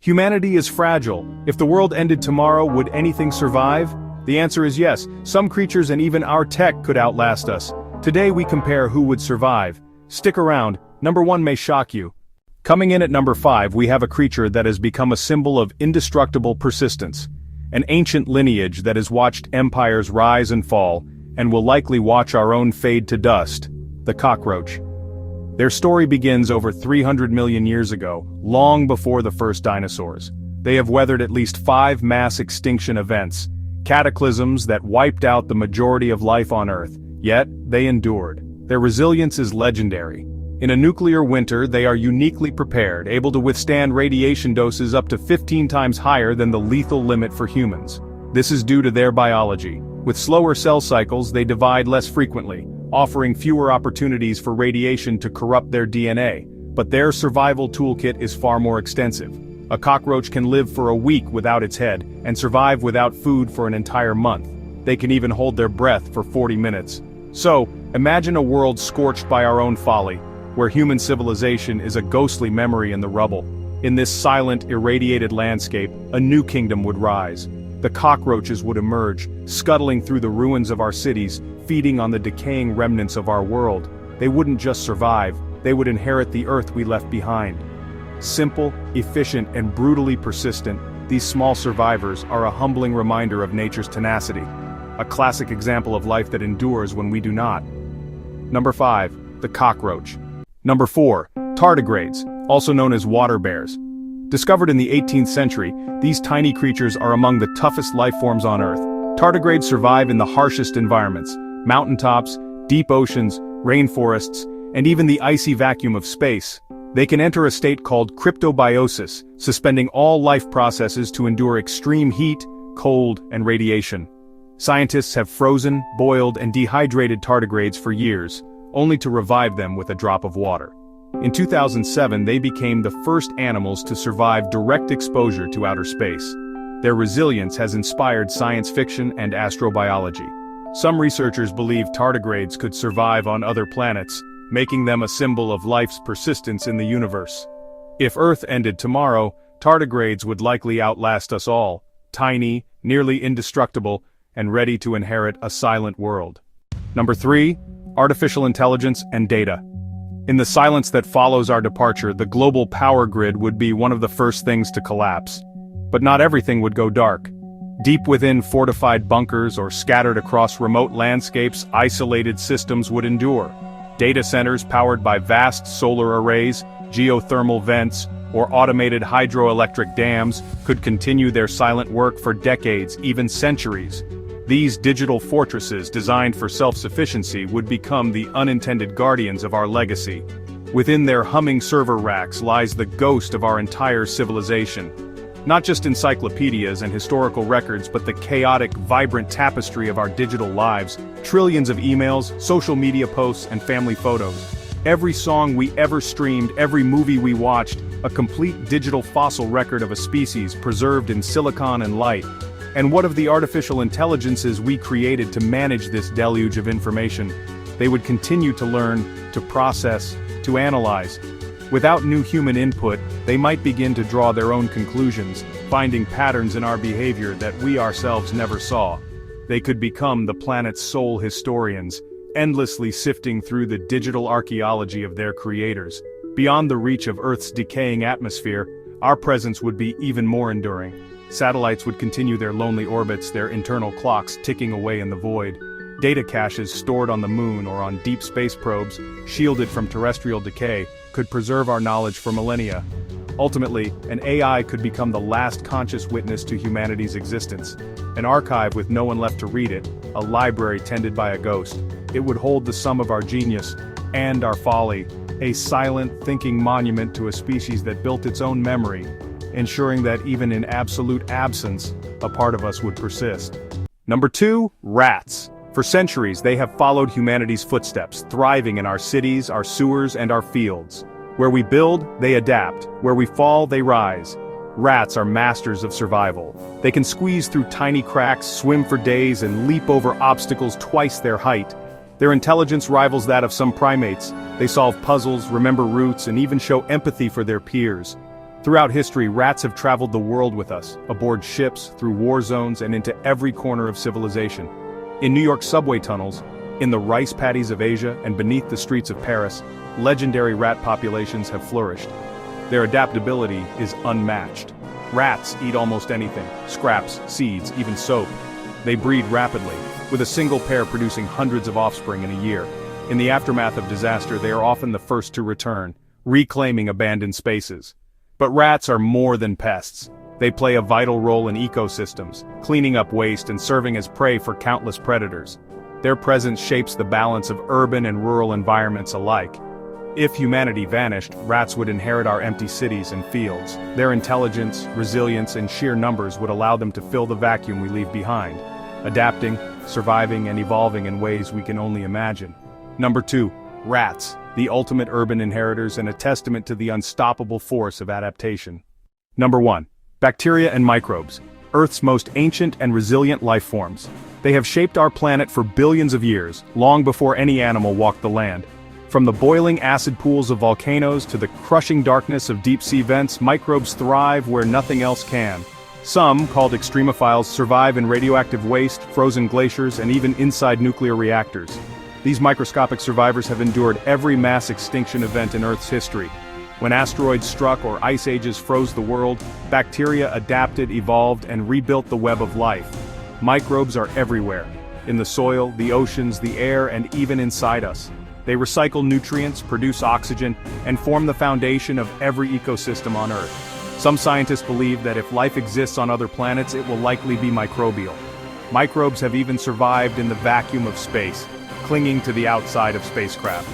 Humanity is fragile. If the world ended tomorrow, would anything survive? The answer is yes. Some creatures and even our tech could outlast us. Today we compare who would survive. Stick around, number 1 may shock you. Coming in at number 5, we have a creature that has become a symbol of indestructible persistence. An ancient lineage that has watched empires rise and fall, and will likely watch our own fade to dust. The cockroach. Their story begins over 300 million years ago, long before the first dinosaurs. They have weathered at least 5 mass extinction events, cataclysms that wiped out the majority of life on Earth, yet they endured. Their resilience is legendary. In a nuclear winter, they are uniquely prepared, able to withstand radiation doses up to 15 times higher than the lethal limit for humans. This is due to their biology. With slower cell cycles, they divide less frequently, offering fewer opportunities for radiation to corrupt their DNA, but their survival toolkit is far more extensive. A cockroach can live for a week without its head, and survive without food for an entire month. They can even hold their breath for 40 minutes. So, imagine a world scorched by our own folly, where human civilization is a ghostly memory in the rubble. In this silent, irradiated landscape, a new kingdom would rise. The cockroaches would emerge, scuttling through the ruins of our cities, feeding on the decaying remnants of our world. They wouldn't just survive, they would inherit the Earth we left behind. Simple, efficient, and brutally persistent, these small survivors are a humbling reminder of nature's tenacity. A classic example of life that endures when we do not. Number 5. The cockroach. Number 4. Tardigrades, also known as water bears. Discovered in the 18th century, these tiny creatures are among the toughest life forms on Earth. Tardigrades survive in the harshest environments: mountaintops, deep oceans, rainforests, and even the icy vacuum of space. They can enter a state called cryptobiosis, suspending all life processes to endure extreme heat, cold, and radiation. Scientists have frozen, boiled, and dehydrated tardigrades for years, only to revive them with a drop of water. In 2007, they became the first animals to survive direct exposure to outer space. Their resilience has inspired science fiction and astrobiology. Some researchers believe tardigrades could survive on other planets, making them a symbol of life's persistence in the universe. If Earth ended tomorrow, tardigrades would likely outlast us all, tiny, nearly indestructible, and ready to inherit a silent world. Number 3. Artificial intelligence and data. In the silence that follows our departure, the global power grid would be one of the first things to collapse. But not everything would go dark. Deep within fortified bunkers or scattered across remote landscapes, isolated systems would endure. Data centers powered by vast solar arrays, geothermal vents, or automated hydroelectric dams could continue their silent work for decades, even centuries. These digital fortresses designed for self-sufficiency would become the unintended guardians of our legacy. Within their humming server racks lies the ghost of our entire civilization. Not just encyclopedias and historical records, but the chaotic, vibrant tapestry of our digital lives, trillions of emails, social media posts, and family photos. Every song we ever streamed, every movie we watched, a complete digital fossil record of a species preserved in silicon and light. And what of the artificial intelligences we created to manage this deluge of information? They would continue to learn, to process, to analyze. Without new human input, they might begin to draw their own conclusions, finding patterns in our behavior that we ourselves never saw. They could become the planet's sole historians, endlessly sifting through the digital archaeology of their creators. Beyond the reach of Earth's decaying atmosphere, our presence would be even more enduring. Satellites would continue their lonely orbits, their internal clocks ticking away in the void. Data caches stored on the moon or on deep space probes, shielded from terrestrial decay, could preserve our knowledge for millennia. Ultimately, an AI could become the last conscious witness to humanity's existence. An archive with no one left to read it, a library tended by a ghost. It would hold the sum of our genius and our folly, a silent, thinking monument to a species that built its own memory, ensuring that even in absolute absence, a part of us would persist. Number 2. Rats. For centuries, they have followed humanity's footsteps, thriving in our cities, our sewers, and our fields. Where we build, they adapt. Where we fall, they rise. Rats are masters of survival. They can squeeze through tiny cracks, swim for days, and leap over obstacles twice their height. Their intelligence rivals that of some primates. They solve puzzles, remember routes, and even show empathy for their peers. Throughout history, rats have traveled the world with us, aboard ships, through war zones, and into every corner of civilization. In New York subway tunnels, in the rice paddies of Asia, and beneath the streets of Paris, legendary rat populations have flourished. Their adaptability is unmatched. Rats eat almost anything: scraps, seeds, even soap. They breed rapidly, with a single pair producing hundreds of offspring in a year. In the aftermath of disaster, they are often the first to return, reclaiming abandoned spaces. But rats are more than pests. They play a vital role in ecosystems, cleaning up waste and serving as prey for countless predators. Their presence shapes the balance of urban and rural environments alike. If humanity vanished, rats would inherit our empty cities and fields. Their intelligence, resilience, and sheer numbers would allow them to fill the vacuum we leave behind, adapting, surviving, and evolving in ways we can only imagine. Number 2. Rats, the ultimate urban inheritors and a testament to the unstoppable force of adaptation. Number 1. Bacteria and microbes, Earth's most ancient and resilient life forms. They have shaped our planet for billions of years, long before any animal walked the land. From the boiling acid pools of volcanoes to the crushing darkness of deep-sea vents, microbes thrive where nothing else can. Some, called extremophiles, survive in radioactive waste, frozen glaciers, and even inside nuclear reactors. These microscopic survivors have endured every mass extinction event in Earth's history. When asteroids struck or ice ages froze the world, bacteria adapted, evolved, and rebuilt the web of life. Microbes are everywhere, in the soil, the oceans, the air, and even inside us. They recycle nutrients, produce oxygen, and form the foundation of every ecosystem on Earth. Some scientists believe that if life exists on other planets, it will likely be microbial. Microbes have even survived in the vacuum of space, clinging to the outside of spacecraft.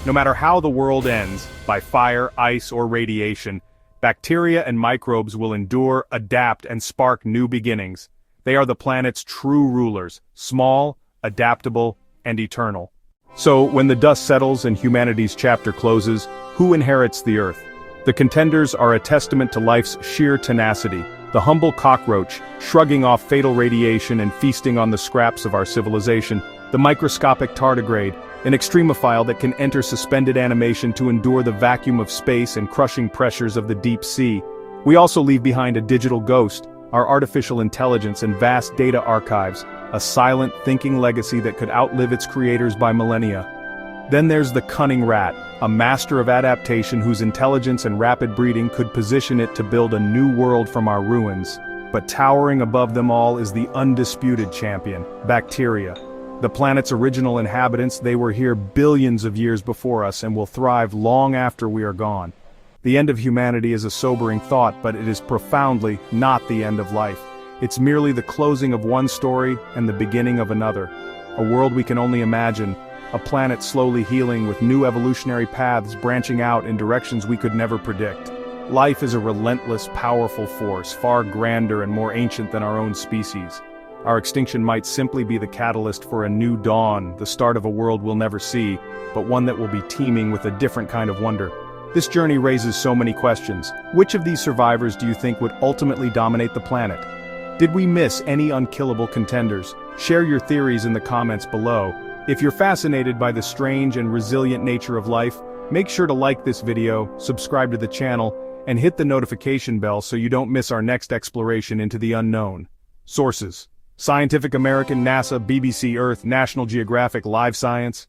No matter how the world ends, by fire, ice, or radiation, bacteria and microbes will endure, adapt, and spark new beginnings. They are the planet's true rulers, small, adaptable, and eternal. So, when the dust settles and humanity's chapter closes, who inherits the Earth? The contenders are a testament to life's sheer tenacity. The humble cockroach, shrugging off fatal radiation and feasting on the scraps of our civilization. The microscopic tardigrade, an extremophile that can enter suspended animation to endure the vacuum of space and crushing pressures of the deep sea. We also leave behind a digital ghost, our artificial intelligence and vast data archives, a silent, thinking legacy that could outlive its creators by millennia. Then there's the cunning rat, a master of adaptation whose intelligence and rapid breeding could position it to build a new world from our ruins. But towering above them all is the undisputed champion, bacteria. The planet's original inhabitants, they were here billions of years before us and will thrive long after we are gone. The end of humanity is a sobering thought, but it is profoundly not the end of life. It's merely the closing of one story and the beginning of another. A world we can only imagine, a planet slowly healing with new evolutionary paths branching out in directions we could never predict. Life is a relentless, powerful force, far grander and more ancient than our own species. Our extinction might simply be the catalyst for a new dawn, the start of a world we'll never see, but one that will be teeming with a different kind of wonder. This journey raises so many questions. Which of these survivors do you think would ultimately dominate the planet? Did we miss any unkillable contenders? Share your theories in the comments below. If you're fascinated by the strange and resilient nature of life, make sure to like this video, subscribe to the channel, and hit the notification bell so you don't miss our next exploration into the unknown. Sources: Scientific American, NASA, BBC Earth, National Geographic, Live Science.